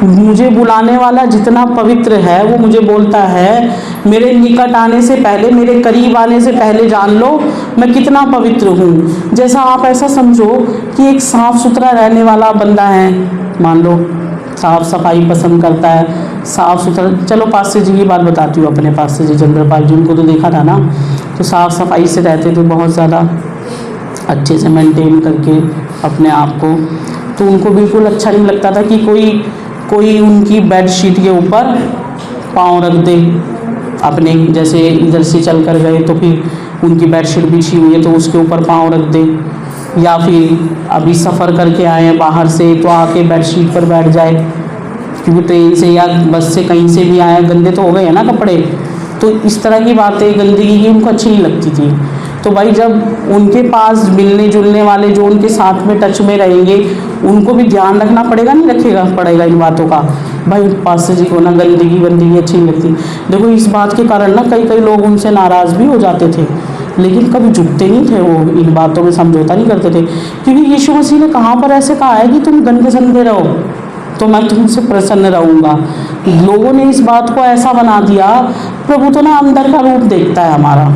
Speaker 1: मुझे बुलाने वाला जितना पवित्र है वो मुझे बोलता है मेरे निकट आने से पहले, मेरे करीब आने से पहले जान लो मैं कितना पवित्र हूँ। जैसा आप ऐसा समझो कि एक साफ सुथरा रहने वाला बंदा है, मान लो साफ सफाई पसंद करता है, साफ सुथरा, चलो पास्टर जी की बात बताती हूँ, अपने पास्टर जी चंद्रपाल जी, उनको तो देखा था ना, तो साफ सफाई से रहते थे, बहुत ज़्यादा अच्छे से मेंटेन करके अपने आप को। तो उनको बिल्कुल अच्छा नहीं लगता था कि कोई उनकी बेडशीट के ऊपर पाँव रख दे अपने, जैसे इधर से चल कर गए तो फिर उनकी बेडशीट बिछी हुई है तो उसके ऊपर पाँव रख दे, या फिर अभी सफ़र करके आए हैं बाहर से तो आके बेडशीट पर बैठ जाए, क्योंकि ट्रेन से या बस से कहीं से भी आए, गंदे तो हो गए हैं ना कपड़े। तो इस तरह की बातें गंदगी की उनको अच्छी नहीं लगती थी। तो भाई जब उनके पास मिलने जुलने वाले जो उनके साथ में टच में रहेंगे उनको भी ध्यान रखना पड़ेगा, नहीं रखेगा पड़ेगा इन बातों का। भाई पास्टर जी को ना गंदगी अच्छी नहीं लगती। देखो इस बात के कारण ना कई लोग उनसे नाराज़ भी हो जाते थे, लेकिन कभी झुकते नहीं थे, वो इन बातों में समझौता नहीं करते थे, क्योंकि यीशु मसीह ने कहाँ पर ऐसे कहा है कि तुम गंदे संदे रहो तो मैं तुमसे प्रसन्न रहूँगा। लोगों ने इस बात को ऐसा बना दिया, प्रभु तो ना अंदर का रूप देखता है हमारा,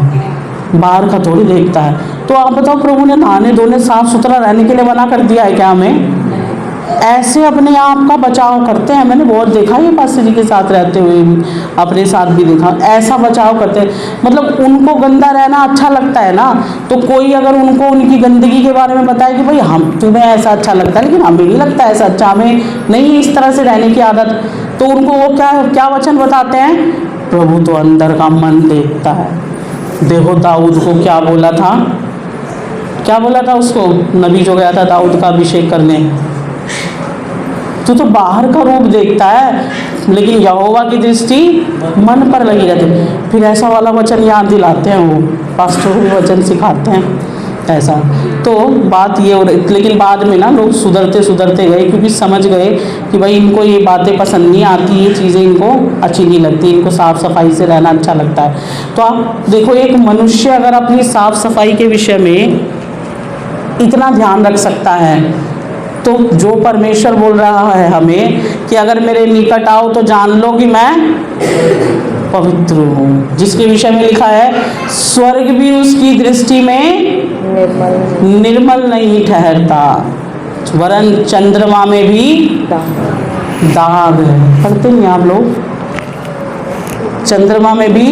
Speaker 1: बाहर का थोड़ी देखता है। तो आप बताओ प्रभु ने नहाने धोने साफ सुथरा रहने के लिए मना कर दिया है क्या हमें? ऐसे अपने आप का बचाव करते हैं। मैंने बहुत देखा ये पास्टर जी के साथ रहते हुए भी, अपने साथ भी देखा, ऐसा बचाव करते हैं। मतलब उनको गंदा रहना अच्छा लगता है ना, तो कोई अगर उनको उनकी गंदगी के बारे में बताए कि भाई हम तुम्हें ऐसा अच्छा लगता है लेकिन हमें नहीं लगता ऐसा अच्छा, हमें नहीं है इस तरह से रहने की आदत, तो उनको वो क्या वचन बताते हैं? प्रभु तो अंदर का मन देखता है। देखो दाऊद को क्या बोला था उसको, नबी जो गया था दाऊद का अभिषेक करने, तो बाहर का रूप देखता है लेकिन यहोवा की दृष्टि मन पर लगी रहती। फिर ऐसा वाला वचन याद दिलाते हैं, वो पास्टर को भी वचन सिखाते हैं ऐसा। तो बात ये हो रही, लेकिन बाद में ना लोग सुधरते गए, क्योंकि समझ गए कि भाई इनको ये बातें पसंद नहीं आती, ये चीज़ें इनको अच्छी नहीं लगती, इनको साफ़ सफाई से रहना अच्छा लगता है। तो आप देखो एक मनुष्य अगर अपनी साफ़ सफाई के विषय में इतना ध्यान रख सकता है, तो जो परमेश्वर बोल रहा है हमें कि अगर मेरे निकट आओ तो जान लो कि मैं पवित्र हूँ, जिसके विषय में लिखा है स्वर्ग भी उसकी दृष्टि में निर्मल नहीं ठहरता, वरन चंद्रमा में भी दाग है। पढ़ते नहीं आप लोग? चंद्रमा में भी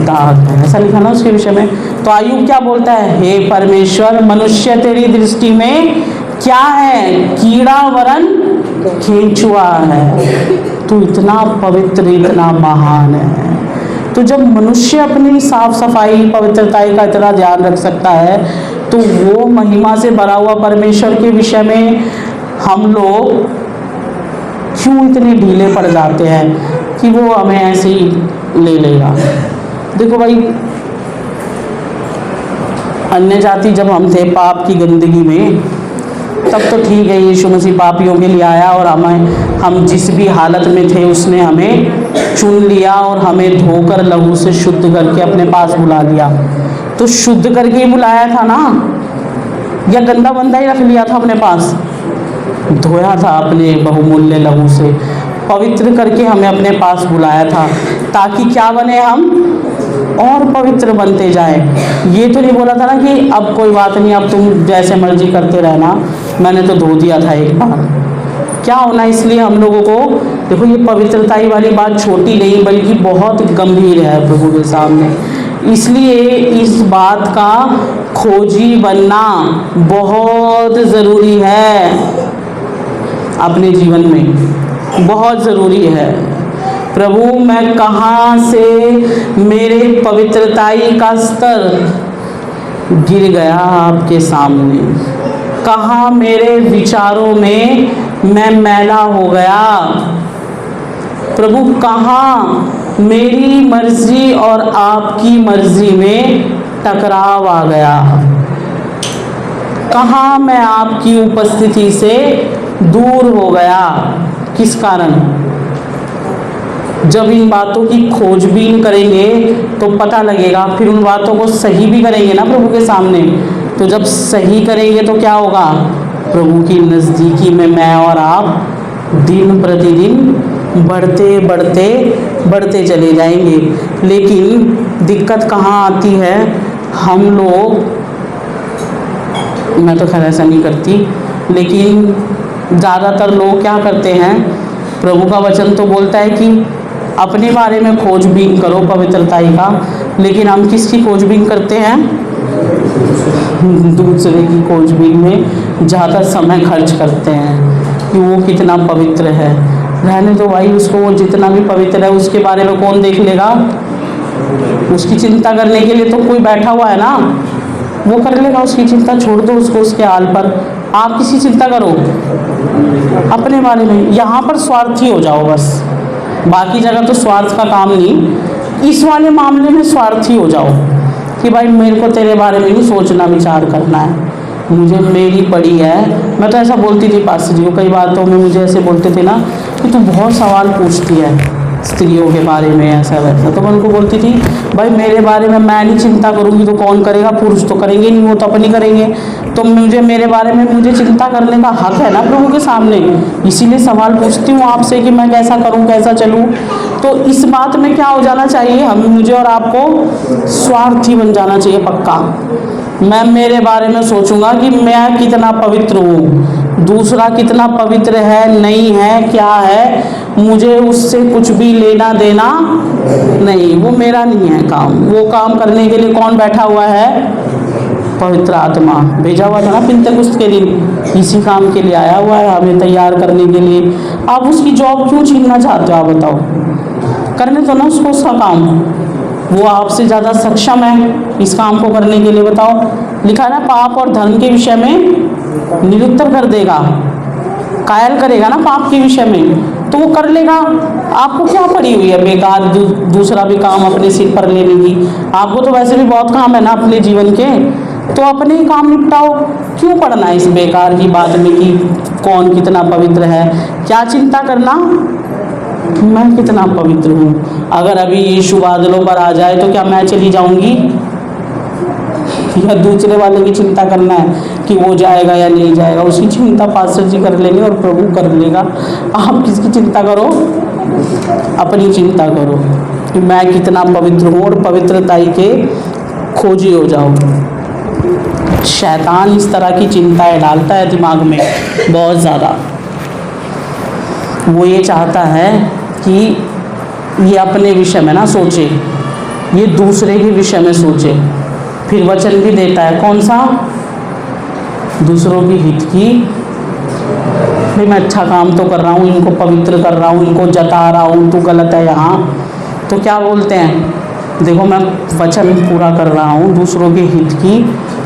Speaker 1: दाग है, ऐसा लिखा ना उसके विषय में। तो आयुब क्या बोलता है? हे परमेश्वर, मनुष्य तेरी दृष्टि में क्या है? कीड़ा वरन केंचुआ है। तू इतना पवित्र, इतना महान है। तो जब मनुष्य अपनी साफ सफाई पवित्रता का इतना ध्यान रख सकता है, तो वो महिमा से भरा हुआ परमेश्वर के विषय में हम लोग क्यों इतने ढीले पड़ जाते हैं कि वो हमें ऐसे ही ले लेगा। देखो भाई, अन्य जाति जब हम थे पाप की गंदगी में, तब तो ठीक है, यीशु मसीह पापियों के लिए आया और हम जिस भी हालत में थे उसने हमें चुन लिया और हमें धोकर लहू से शुद्ध करके अपने पास बुला लिया। तो शुद्ध करके ही बुलाया था ना, या गंदा बंदा ही रख लिया था अपने पास? धोया था अपने बहुमूल्य लहू से, पवित्र करके हमें अपने पास बुलाया था, ताकि क्या बने? हम और पवित्र बनते जाए। ये तो नहीं बोला था ना कि अब कोई बात नहीं, अब तुम जैसे मर्जी करते रहना, मैंने तो धो दिया था एक बार। क्या होना, इसलिए हम लोगों को देखो ये पवित्रता वाली बात छोटी नहीं बल्कि बहुत गंभीर है प्रभु के सामने। इसलिए इस बात का खोजी बनना बहुत ज़रूरी है, अपने जीवन में बहुत ज़रूरी है। प्रभु मैं कहाँ से मेरे पवित्रताई का स्तर गिर गया आपके सामने, कहाँ मेरे विचारों में मैं मैला हो गया, प्रभु कहाँ मेरी मर्जी और आपकी मर्जी में टकराव आ गया, कहाँ मैं आपकी उपस्थिति से दूर हो गया, किस कारण? जब इन बातों की खोजबीन करेंगे तो पता लगेगा, फिर उन बातों को सही भी करेंगे ना प्रभु के सामने। तो जब सही करेंगे तो क्या होगा? प्रभु की नज़दीकी में मैं और आप दिन प्रतिदिन बढ़ते बढ़ते बढ़ते चले जाएंगे। लेकिन दिक्कत कहाँ आती है, हम लोग, मैं तो खैर ऐसा नहीं करती, लेकिन ज़्यादातर लोग क्या करते हैं, प्रभु का वचन तो बोलता है कि अपने बारे में खोजबीन करो पवित्रताई का, लेकिन हम किसकी खोजबीन करते हैं, दूसरे की खोजबीन में ज़्यादा समय खर्च करते हैं कि वो कितना पवित्र है। रहने दो भाई उसको, वो जितना भी पवित्र है उसके बारे में कौन देख लेगा, उसकी चिंता करने के लिए तो कोई बैठा हुआ है ना, वो कर लेगा उसकी चिंता, छोड़ दो उसको उसके हाल पर। आप किसी चिंता करो अपने बारे में, यहाँ पर स्वार्थी हो जाओ बस, बाकी जगह तो स्वार्थ का काम नहीं, इस वाले मामले में स्वार्थी हो जाओ कि भाई मेरे को तेरे बारे में नहीं सोचना विचार करना है, मुझे मेरी पड़ी है। मैं तो ऐसा बोलती थी पास्टर जी को, कई बातों में मुझे ऐसे बोलते थे ना कि तू बहुत सवाल पूछती है स्त्रियों के बारे में ऐसा वैसा, तो मैं उनको बोलती थी भाई मेरे बारे में मैं नहीं चिंता करूँगी तो कौन करेगा, पुरुष तो करेंगे नहीं, वो तो अपनी करेंगे, तो मुझे मेरे बारे में मुझे चिंता करने का हक है ना प्रभु के सामने, इसीलिए सवाल पूछती हूँ आपसे कि मैं कैसा करूँ कैसा चलूँ। तो इस बात में क्या हो जाना चाहिए, हम मुझे और आपको स्वार्थी बन जाना चाहिए पक्का। मैं मेरे बारे में सोचूंगा कि मैं कितना पवित्र हूँ, दूसरा कितना पवित्र है नहीं है क्या है, मुझे उससे कुछ भी लेना देना नहीं, वो मेरा नहीं है काम। वो काम करने के लिए कौन बैठा हुआ है, पवित्र आत्मा भेजा हुआ था ना पिंतेकुस्त के दिन, इसी काम के लिए आया हुआ है हमें तैयार करने के लिए। आप उसकी जॉब क्यों छीनना चाहते हो, आप बताओ, करने दो ना उसको उसका काम, वो आपसे ज़्यादा सक्षम है इस काम को करने के लिए। बताओ, लिखा है ना पाप और धर्म के विषय में निरुत्तर कर देगा, कायल करेगा ना पाप के विषय में, तो वो कर लेगा। आपको क्या पड़ी हुई है बेकार दूसरा भी काम अपने सिर पर लेने की, आपको तो वैसे भी बहुत काम है ना अपने जीवन के, तो अपने ही काम निपटाओ, क्यों पढ़ना है इस बेकार की बात में कि कौन कितना पवित्र है, क्या चिंता करना मैं कितना पवित्र हूँ। अगर अभी यीशु बादलों पर आ जाए तो क्या मैं चली जाऊंगी, या दूसरे वाले की चिंता करना है कि वो जाएगा या नहीं जाएगा, उसकी चिंता पास्टर जी कर लेंगे और प्रभु कर लेगा। आप किसकी चिंता करो, अपनी चिंता करो कि मैं कितना पवित्र हूँ और पवित्रताई के खोजी हो जाओ। शैतान इस तरह की चिंताएं डालता है दिमाग में बहुत ज़्यादा, वो ये चाहता है कि ये अपने विषय में ना सोचे, ये दूसरे के विषय में सोचे। फिर वचन भी देता है कौन सा, दूसरों की हित की, भाई मैं अच्छा काम तो कर रहा हूँ, इनको पवित्र कर रहा हूँ, इनको जता रहा हूँ, तू गलत है यहाँ, तो क्या बोलते हैं, देखो मैं वचन पूरा कर रहा हूँ, दूसरों के हित की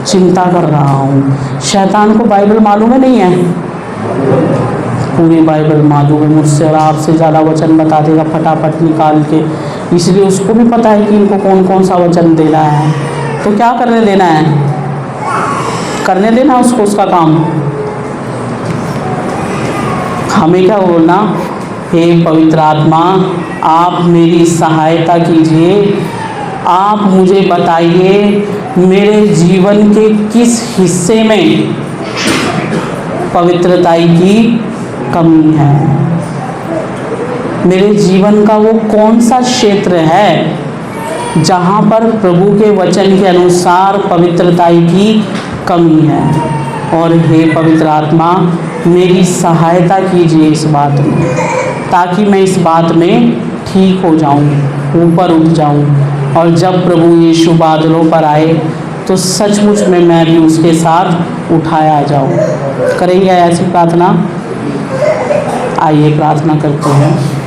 Speaker 1: चिंता कर रहा हूँ। शैतान को बाइबल मालूम है नहीं है, पूरी बाइबल मालूम है, मुझसे और आपसे ज़्यादा वचन बता देगा फटाफट निकाल के, इसलिए उसको भी पता है कि इनको कौन कौन सा वचन देना है। तो क्या करने देना है, करने देना उसको उसका काम। हमें क्या बोलना, हे पवित्र आत्मा आप मेरी सहायता कीजिए, आप मुझे बताइए मेरे जीवन के किस हिस्से में पवित्रताई की कमी है, मेरे जीवन का वो कौन सा क्षेत्र है जहाँ पर प्रभु के वचन के अनुसार पवित्रताई की कमी है। और हे पवित्र आत्मा मेरी सहायता कीजिए इस बात में, ताकि मैं इस बात में ठीक हो जाऊं, ऊपर उठ जाऊं, और जब प्रभु यीशु बादलों पर आए तो सचमुच में मैं भी उसके साथ उठाया जाऊं। करेंगे ऐसी प्रार्थना, आइए प्रार्थना करते हैं।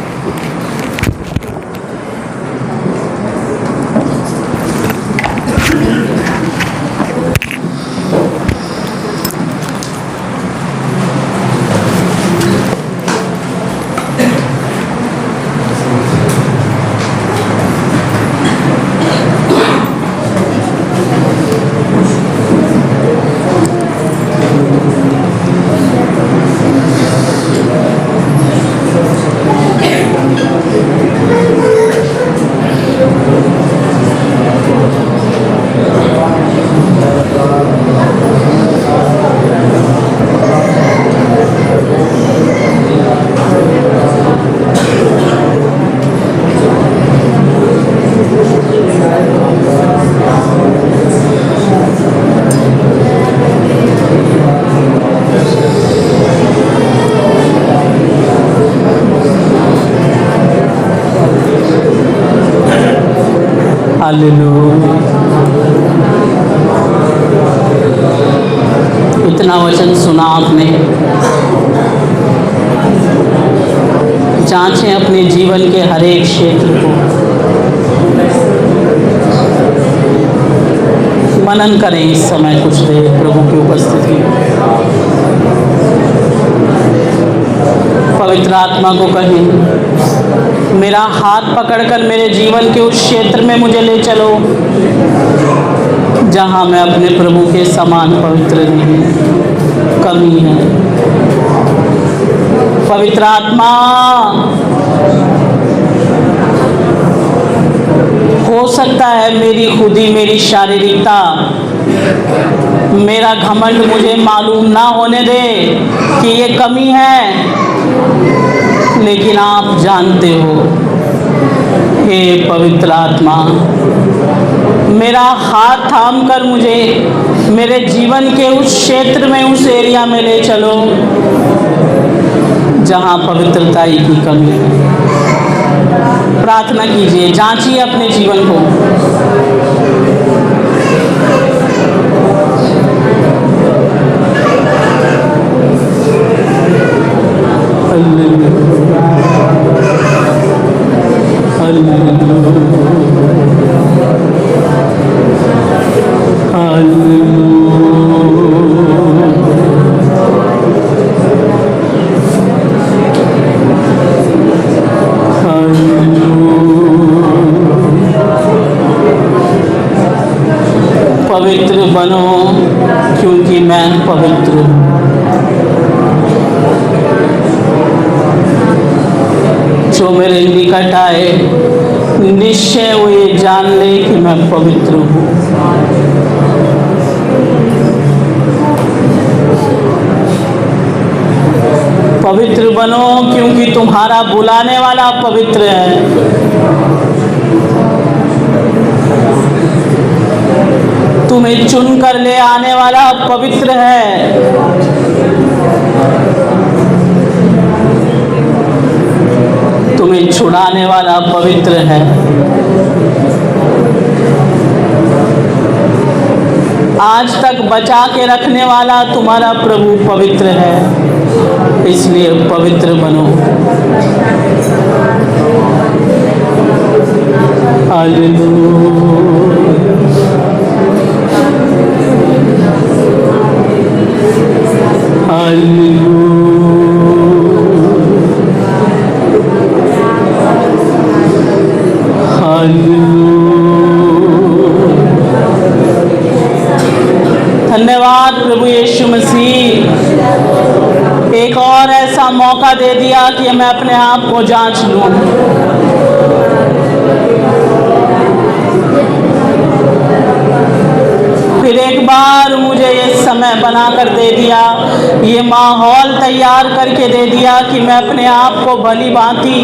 Speaker 1: हालेलुया। इतना वचन सुना आपने। जांचें अपने जीवन के हर एक क्षेत्र को, मनन करें इस समय कुछ देर प्रभु की उपस्थिति में। पवित्र आत्मा को कहें, मेरा हाथ पकड़कर मेरे जीवन के उस क्षेत्र में मुझे ले चलो जहाँ मैं अपने प्रभु के समान पवित्र नहीं, कमी है। पवित्र आत्मा, हो सकता है मेरी खुदी, मेरी शारीरिकता, मेरा घमंड मुझे मालूम ना होने दे कि ये कमी है, लेकिन आप जानते हो। हे पवित्र आत्मा, मेरा हाथ थाम कर मुझे मेरे जीवन के उस क्षेत्र में, उस एरिया में ले चलो जहाँ पवित्रता की कमी है। प्रार्थना कीजिए, जांचिए अपने जीवन को। पवित्र बनो क्योंकि मैं पवित्र हूँ। जो मेरे निकट आए निश्चय वो ये जान ले कि मैं पवित्र हूँ। पवित्र बनो क्योंकि तुम्हारा बुलाने वाला पवित्र है। तुम्हें चुन कर ले आने वाला पवित्र है। तुम्हें छुड़ाने वाला पवित्र है। आज तक बचा के रखने वाला तुम्हारा प्रभु पवित्र है, इसलिए पवित्र बनो। हालेलुया। धन्यवाद प्रभु यीशु मसीह, एक और ऐसा मौका दे दिया कि मैं अपने आप को जांच लूं। फिर एक बार मुझे ये समय बना कर दे दिया, ये माहौल तैयार करके दे दिया कि मैं अपने आप को भली भांति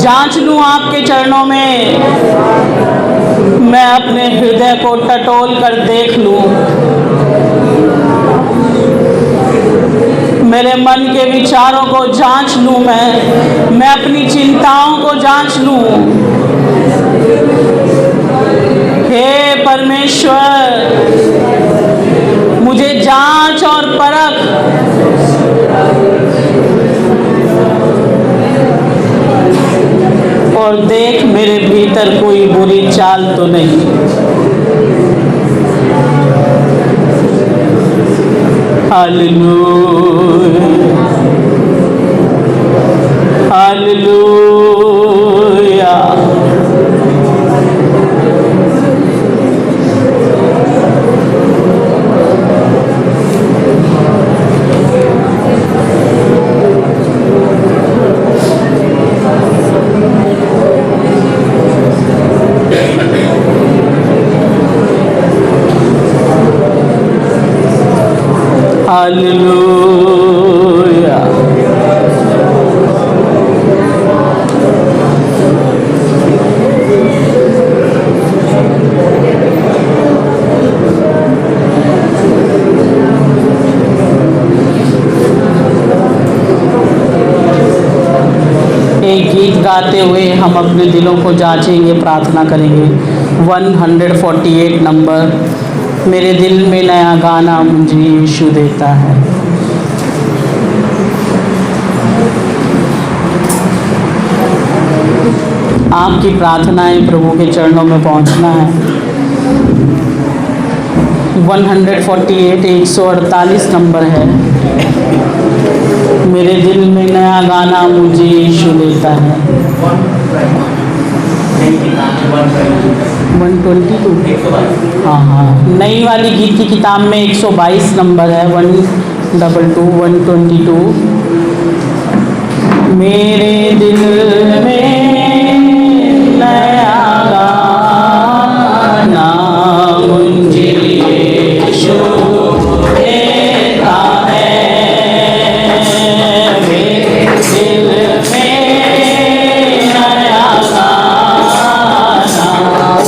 Speaker 1: जांच लूं आपके चरणों में। मैं अपने हृदय को टटोल कर देख लूं, मेरे मन के विचारों को जांच लूं, मैं अपनी चिंताओं को जांच लूं। हे परमेश्वर, मुझे जांच और परख। और देख मेरे भीतर कोई बुरी चाल तो नहीं। Hallelujah, hallelujah. हालेलुया। एक गीत गाते हुए हम अपने दिलों को जांचेंगे, प्रार्थना करेंगे। 148 नंबर, मेरे दिल में नया गाना मुझे यीशु देता है। आपकी प्रार्थनाएं प्रभु के चरणों में पहुंचना है। 148 148 नंबर है, मेरे दिल में नया गाना मुझे यीशु देता है। 122, हाँ, नई वाली गीत की किताब में 122 नंबर है, 122 122। मेरे दिल में नया गाना मुझे यीशु देता है, मेरे दिल में नया गाना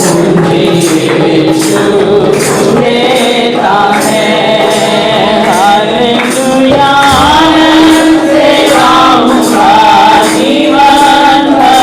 Speaker 1: मुझे यीशु देता है। हालेलुया, आनंद से गाऊंगा जीवन भर,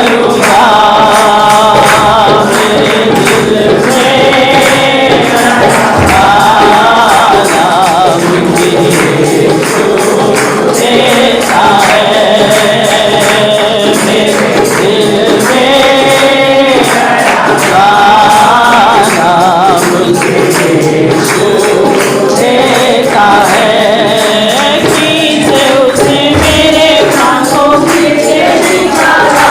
Speaker 1: करूँगा मेरे दिल में आराम यीशु देता है मेरे दिल में आराम यीशु देता है खींचे उसे मेरे हाथों से निकाला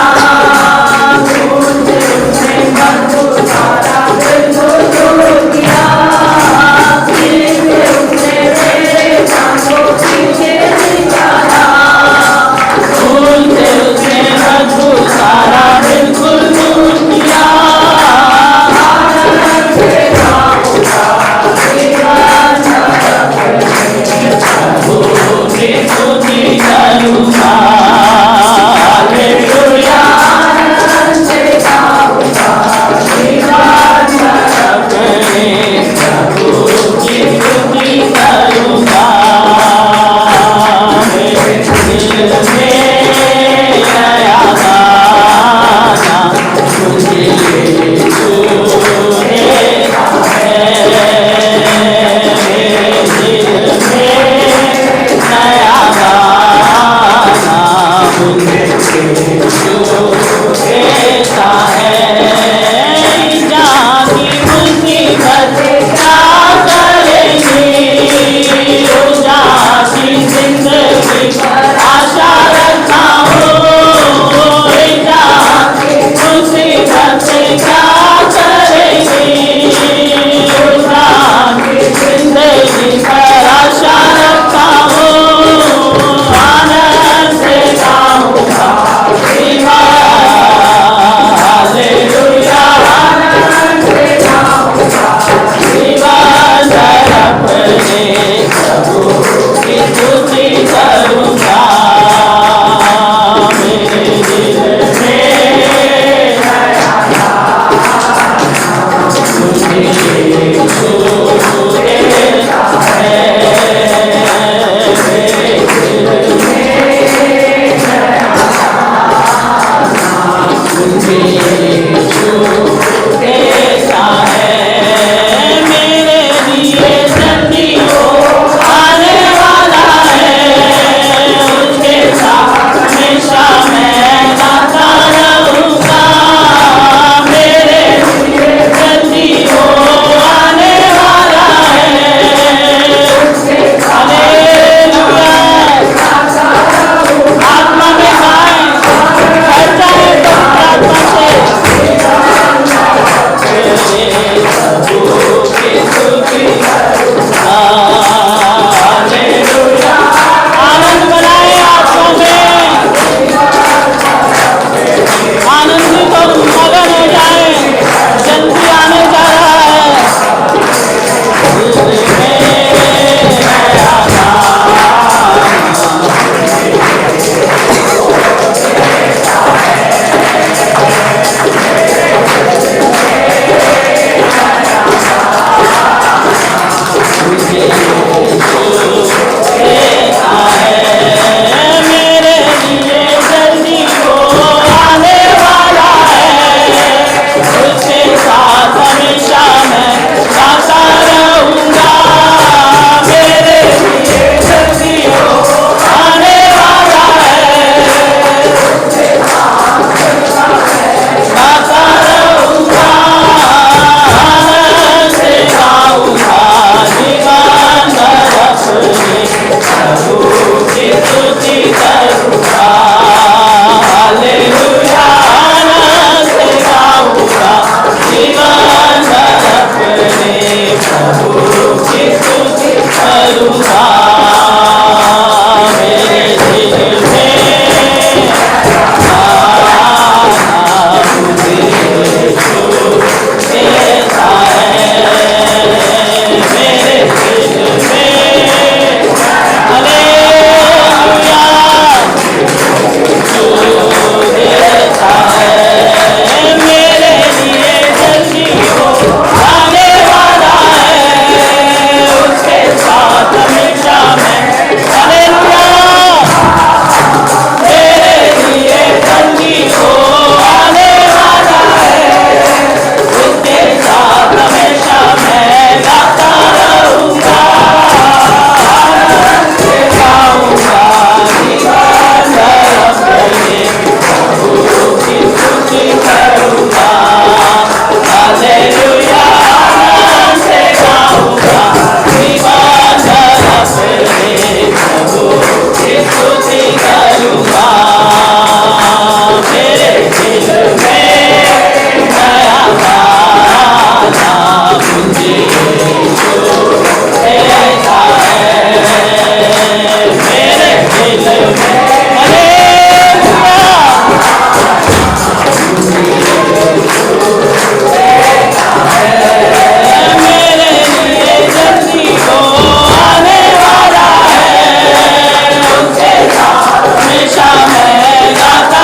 Speaker 1: हमेशा मैं गाता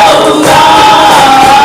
Speaker 1: रहूंगा।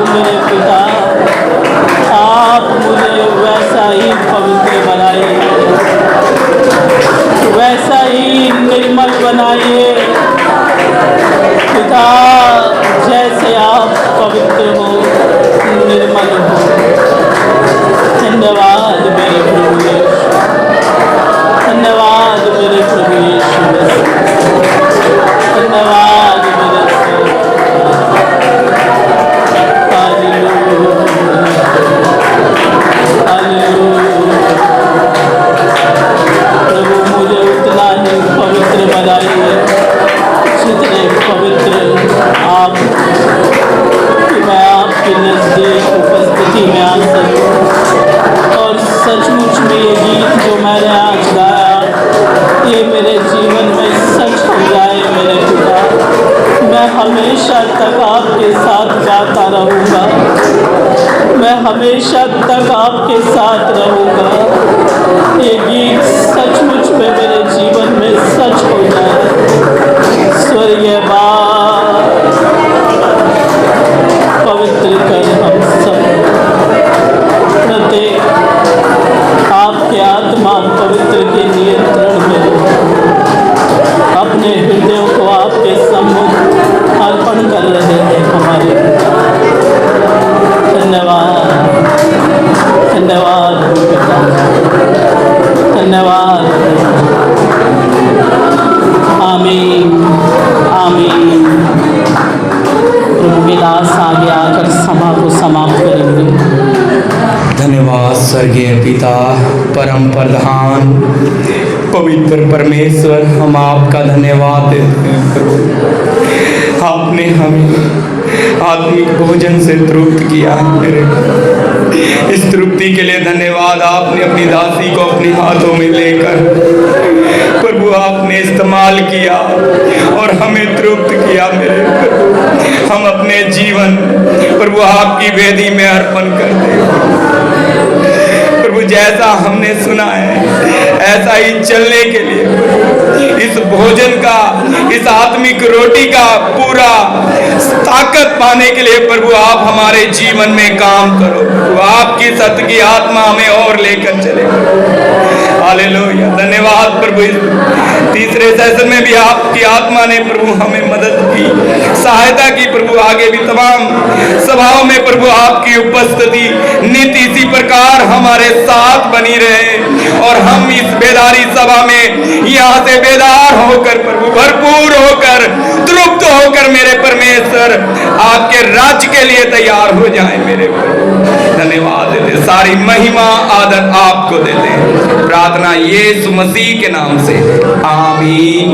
Speaker 1: मेरे पिता, आप मुझे वैसा ही पवित्र बनाइए, वैसा ही निर्मल बनाइए पिता, जैसे आप पवित्र हो, निर्मल हो। धन्यवाद मेरे प्रभु यीशु, धन्यवाद मेरे प्रभु यीशु, धन्यवाद मेरे हालेलुया, हालेलुया। प्रभु मुझे उतना ही पवित्र बनाइए जितने पवित्र आप, कि मैं आपके नज़दीक उपस्थिति में आ सकूं और सचमुच में ये गीत जो मैंने आज गाया ये मेरे जीवन में सच हो जाए मेरे पिता। मैं हमेशा तक आपके साथ गाता रहूँगा, मैं हमेशा तक आपके साथ रहूँगा। ये गीत सचमुच में मेरे जीवन में सच हो जाए। स्वर्गीय बाप, पवित्र कर हम सब, प्रत्येक आपके आत्मा पवित्र के नियंत्रण में हो। अपने हृदयों को आपके सम्मुख अर्पण कर रहे हैं हमारे। धन्यवाद, धन्यवाद पिता, धन्यवाद। आमीन, आमीन। प्रभु के दास आगे आकर सभा को समाप्त करेंगे।
Speaker 3: धन्यवाद स्वर्गीय पिता, परम प्रधान, पवित्र परमेश्वर, हम आपका धन्यवाद देते हैं प्रभु। आपने हमें आत्मिक भोजन से तृप्त किया है मेरे। इस तृप्ति के लिए धन्यवाद। आपने अपनी दासी को अपने हाथों में लेकर प्रभु आपने इस्तेमाल किया और हमें तृप्त किया मेरे प्रभु। हम अपने जीवन प्रभु आपकी वेदी में अर्पण करते हैं प्रभु। जैसा हमने सुना है ऐसा ही चलने के लिए इस भोजन का, इस आत्मिक रोटी का पूरा ताकत पाने के लिए प्रभु आप हमारे जीवन में काम करो प्रभु। आपकी सत्य की आत्मा हमें और लेकर चले। हालेलुया, धन्यवाद प्रभु। इस तीसरे सेशन में भी आपकी आत्मा ने प्रभु हमें मदद की, सहायता की प्रभु। आगे भी तमाम सभाओं में प्रभु आपकी उपस्थिति नित्य इसी प्रकार हमारे साथ बनी रहे और हम इस बेदारी सभा में यहाँ से बेदार होकर प्रभु भरपूर होकर तृप्त होकर मेरे परमेश्वर आपके राज्य के लिए तैयार हो जाए मेरे प्रभु। धन्यवाद देते, सारी महिमा आदर आपको देते हैं। प्रार्थना यीशु मसीह के नाम से, आमीन।